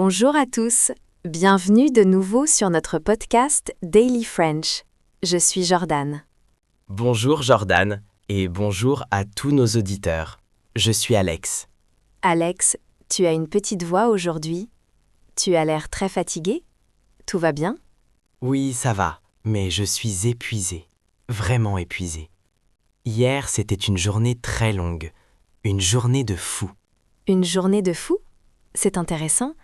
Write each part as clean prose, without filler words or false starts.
Bonjour à tous, bienvenue de nouveau sur notre podcast Daily French. Je suis Jordan. Bonjour Jordan et bonjour à tous nos auditeurs. Je suis Alex. Alex, tu as une petite voix aujourd'hui. Tu as l'air très fatigué? Tout va bien? Oui, ça va, mais je suis épuisé, vraiment épuisé. Hier, c'était une journée très longue, une journée de fou. Une journée de fou? C'est intéressant.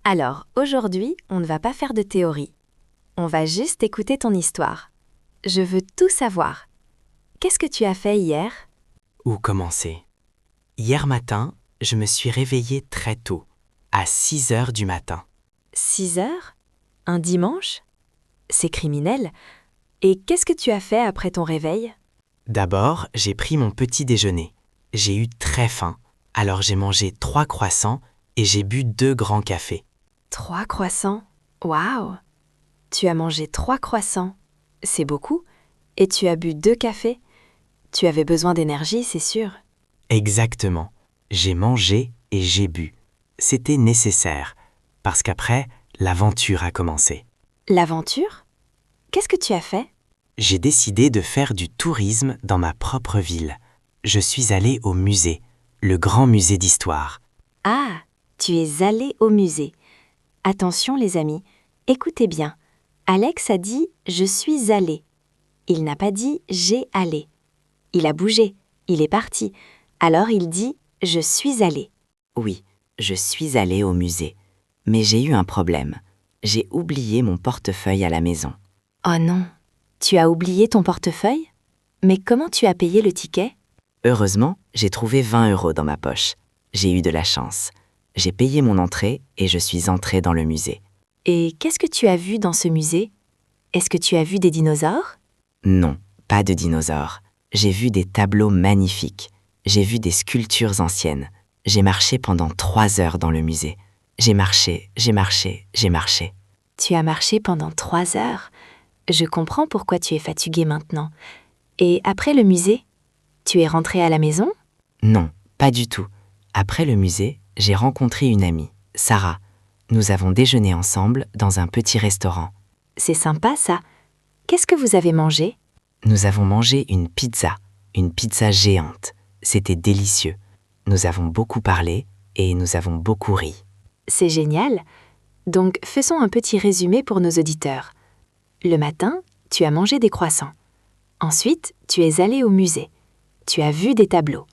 Alors, aujourd'hui, on ne va pas faire de théorie. On va juste écouter ton histoire. Je veux tout savoir. Qu'est-ce que tu as fait hier? Où commencer? Hier matin, je me suis réveillé très tôt, à 6 heures du matin. 6 heures? Un dimanche? C'est criminel. Et qu'est-ce que tu as fait après ton réveil? D'abord, j'ai pris mon petit déjeuner. J'ai eu très faim, alors j'ai mangé 3 croissants et j'ai bu 2 grands cafés. 3 croissants? Waouh! Tu as mangé 3 croissants. C'est beaucoup. Et tu as bu 2 cafés. Tu avais besoin d'énergie, c'est sûr. Exactement. J'ai mangé et j'ai bu. C'était nécessaire, parce qu'après, l'aventure a commencé. L'aventure? Qu'est-ce que tu as fait? J'ai décidé de faire du tourisme dans ma propre ville. Je suis allé au musée, le grand musée d'histoire. Ah, tu es allé au musée. Attention les amis, écoutez bien. Alex a dit « je suis allé ». Il n'a pas dit « j'ai allé ». Il a bougé, il est parti. Alors il dit « je suis allé ». Oui, je suis allée au musée. Mais j'ai eu un problème. J'ai oublié mon portefeuille à la maison. Oh non, tu as oublié ton portefeuille? Mais comment tu as payé le ticket? Heureusement, j'ai trouvé 20 € dans ma poche. J'ai eu de la chance. J'ai payé mon entrée et je suis entrée dans le musée. Et qu'est-ce que tu as vu dans ce musée? Est-ce que tu as vu des dinosaures? Non, pas de dinosaures. J'ai vu des tableaux magnifiques. J'ai vu des sculptures anciennes. J'ai marché pendant 3 heures dans le musée. J'ai marché. Tu as marché pendant 3 heures. Je comprends pourquoi tu es fatigué maintenant. Et après le musée, tu es rentré à la maison? Non, pas du tout. Après le musée, j'ai rencontré une amie, Sarah. Nous avons déjeuné ensemble dans un petit restaurant. C'est sympa ça. Qu'est-ce que vous avez mangé? Nous avons mangé une pizza géante. C'était délicieux. Nous avons beaucoup parlé et nous avons beaucoup ri. C'est génial. Donc faisons un petit résumé pour nos auditeurs. Le matin, tu as mangé des croissants. Ensuite, tu es allé au musée. Tu as vu des tableaux.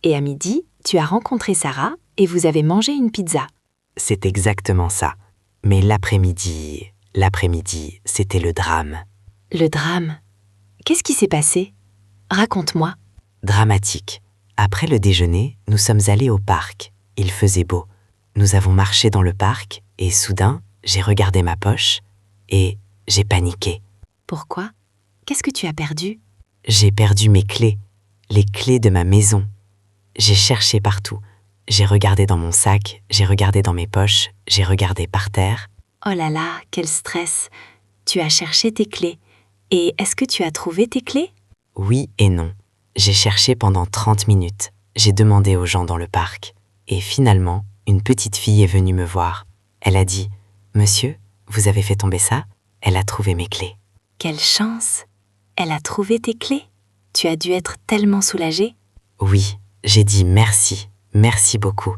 Et à midi, tu as rencontré Sarah et vous avez mangé une pizza. C'est exactement ça. Mais l'après-midi, c'était le drame. Le drame. Qu'est-ce qui s'est passé? Raconte-moi. Dramatique. Après le déjeuner, nous sommes allés au parc. Il faisait beau. Nous avons marché dans le parc et soudain, j'ai regardé ma poche et j'ai paniqué. Pourquoi? Qu'est-ce que tu as perdu? J'ai perdu mes clés, les clés de ma maison. J'ai cherché partout. J'ai regardé dans mon sac, j'ai regardé dans mes poches, j'ai regardé par terre. Oh là là, quel stress! Tu as cherché tes clés. Et est-ce que tu as trouvé tes clés? Oui et non. J'ai cherché pendant 30 minutes. J'ai demandé aux gens dans le parc. Et finalement, une petite fille est venue me voir. Elle a dit « Monsieur, vous avez fait tomber ça ?» Elle a trouvé mes clés. Quelle chance! Elle a trouvé tes clés. Tu as dû être tellement soulagée. Oui, j'ai dit merci beaucoup.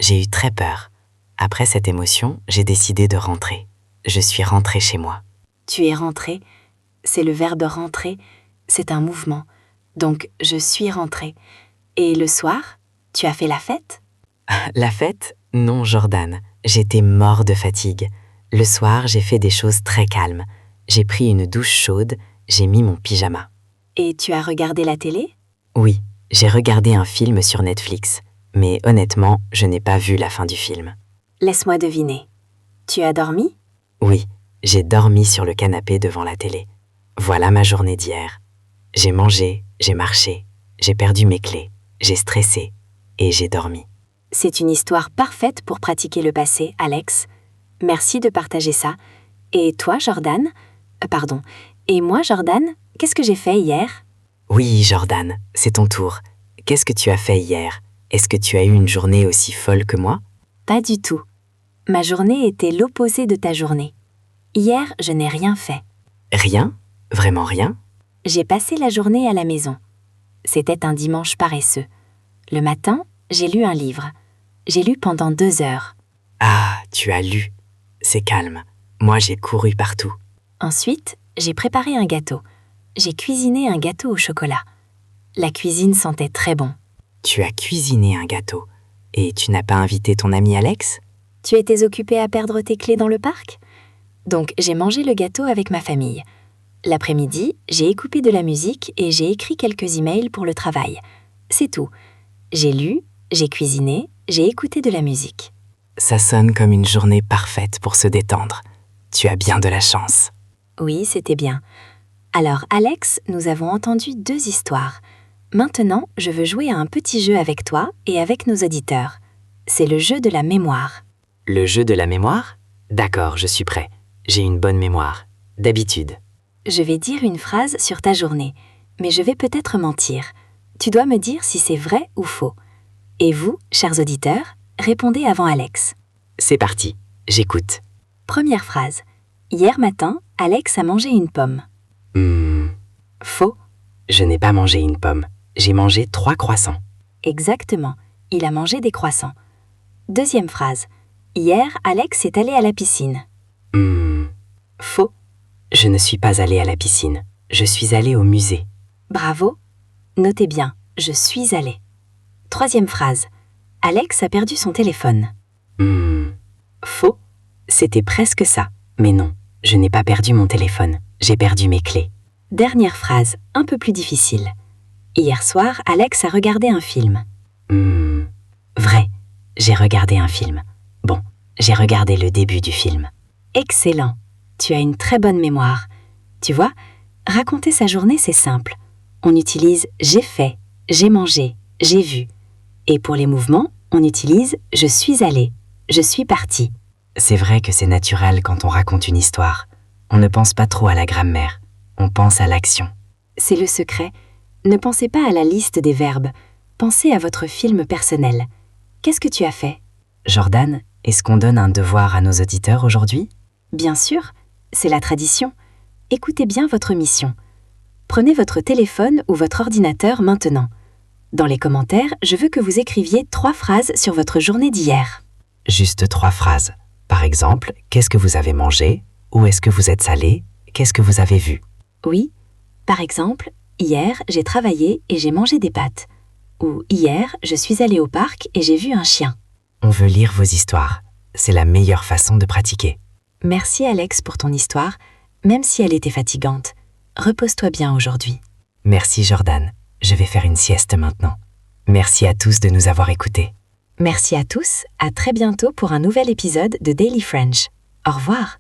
J'ai eu très peur. Après cette émotion, j'ai décidé de rentrer. Je suis rentrée chez moi. Tu es rentrée. C'est le verbe rentrer. C'est un mouvement. Donc, je suis rentrée. Et le soir, tu as fait la fête? La fête? Non, Jordan. J'étais mort de fatigue. Le soir, j'ai fait des choses très calmes. J'ai pris une douche chaude, j'ai mis mon pyjama. Et tu as regardé la télé? Oui, j'ai regardé un film sur Netflix. Mais honnêtement, je n'ai pas vu la fin du film. Laisse-moi deviner. Tu as dormi? Oui, j'ai dormi sur le canapé devant la télé. Voilà ma journée d'hier. J'ai mangé, j'ai marché, j'ai perdu mes clés, j'ai stressé et j'ai dormi. C'est une histoire parfaite pour pratiquer le passé, Alex. Merci de partager ça. Et toi, Jordan? Et moi, Jordan, qu'est-ce que j'ai fait hier? Oui, Jordan, c'est ton tour. Qu'est-ce que tu as fait hier? Est-ce que tu as eu une journée aussi folle que moi? Pas du tout. Ma journée était l'opposé de ta journée. Hier, je n'ai rien fait. Rien? Vraiment rien? J'ai passé la journée à la maison. C'était un dimanche paresseux. Le matin, j'ai lu un livre. J'ai lu pendant 2 heures. Ah, tu as lu. C'est calme. Moi, j'ai couru partout. Ensuite, j'ai préparé un gâteau. J'ai cuisiné un gâteau au chocolat. La cuisine sentait très bon. Tu as cuisiné un gâteau. Et tu n'as pas invité ton ami Alex? Tu étais occupé à perdre tes clés dans le parc? Donc, j'ai mangé le gâteau avec ma famille. L'après-midi, j'ai écouté de la musique et j'ai écrit quelques emails pour le travail. C'est tout. J'ai lu, j'ai cuisiné, j'ai écouté de la musique. Ça sonne comme une journée parfaite pour se détendre. Tu as bien de la chance. Oui, c'était bien. Alors, Alex, nous avons entendu 2 histoires. Maintenant, je veux jouer à un petit jeu avec toi et avec nos auditeurs. C'est le jeu de la mémoire. Le jeu de la mémoire? D'accord, je suis prêt. J'ai une bonne mémoire. D'habitude. Je vais dire une phrase sur ta journée, mais je vais peut-être mentir. Tu dois me dire si c'est vrai ou faux. Et vous, chers auditeurs, répondez avant Alex. C'est parti. J'écoute. Première phrase. Hier matin, Alex a mangé une pomme. Faux. Je n'ai pas mangé une pomme. J'ai mangé 3 croissants. Exactement. Il a mangé des croissants. Deuxième phrase. Hier, Alex est allé à la piscine. Faux. Je ne suis pas allé à la piscine. Je suis allé au musée. Bravo. Notez bien, je suis allé. Troisième phrase. Alex a perdu son téléphone. Faux. C'était presque ça. Mais non, je n'ai pas perdu mon téléphone. J'ai perdu mes clés. Dernière phrase, un peu plus difficile. Hier soir, Alex a regardé un film. Vrai. J'ai regardé un film. Bon, j'ai regardé le début du film. Excellent. Tu as une très bonne mémoire. Tu vois, raconter sa journée, c'est simple. On utilise « j'ai fait »,« j'ai mangé »,« j'ai vu ». Et pour les mouvements, on utilise « je suis allé »,« je suis parti ». C'est vrai que c'est naturel quand on raconte une histoire. On ne pense pas trop à la grammaire. On pense à l'action. C'est le secret. Ne pensez pas à la liste des verbes. Pensez à votre film personnel. Qu'est-ce que tu as fait? Jordan, est-ce qu'on donne un devoir à nos auditeurs aujourd'hui? Bien sûr, c'est la tradition. Écoutez bien votre mission. Prenez votre téléphone ou votre ordinateur maintenant. Dans les commentaires, je veux que vous écriviez 3 phrases sur votre journée d'hier. Juste 3 phrases. Par exemple, qu'est-ce que vous avez mangé? Où est-ce que vous êtes allé? Qu'est-ce que vous avez vu? Oui, par exemple, hier, j'ai travaillé et j'ai mangé des pâtes. Ou hier, je suis allée au parc et j'ai vu un chien. On veut lire vos histoires. C'est la meilleure façon de pratiquer. Merci Alex pour ton histoire, même si elle était fatigante. Repose-toi bien aujourd'hui. Merci Jordan. Je vais faire une sieste maintenant. Merci à tous de nous avoir écoutés. Merci à tous, à très bientôt pour un nouvel épisode de Daily French. Au revoir.